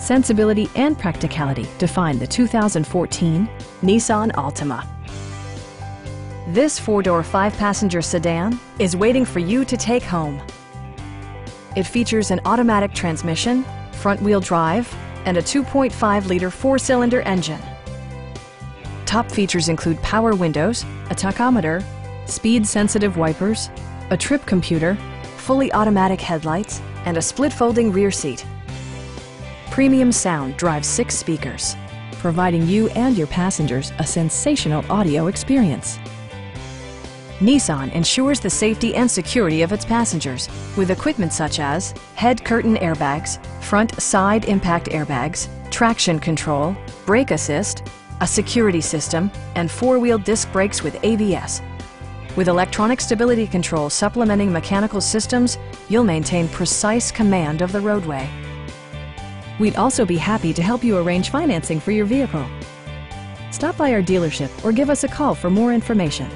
Sensibility and practicality define the 2014 Nissan Altima. This four-door, five-passenger sedan is waiting for you to take home. It features an automatic transmission, front-wheel drive, and a 2.5-liter four-cylinder engine. Top features include power windows, a tachometer, speed-sensitive wipers, a trip computer, fully automatic headlights, and a split-folding rear seat. Premium sound drives 6 speakers, providing you and your passengers a sensational audio experience. Nissan ensures the safety and security of its passengers with equipment such as head curtain airbags, front side impact airbags, traction control, brake assist, a security system, and four-wheel disc brakes with ABS. With electronic stability control supplementing mechanical systems, you'll maintain precise command of the roadway. We'd also be happy to help you arrange financing for your vehicle. Stop by our dealership or give us a call for more information.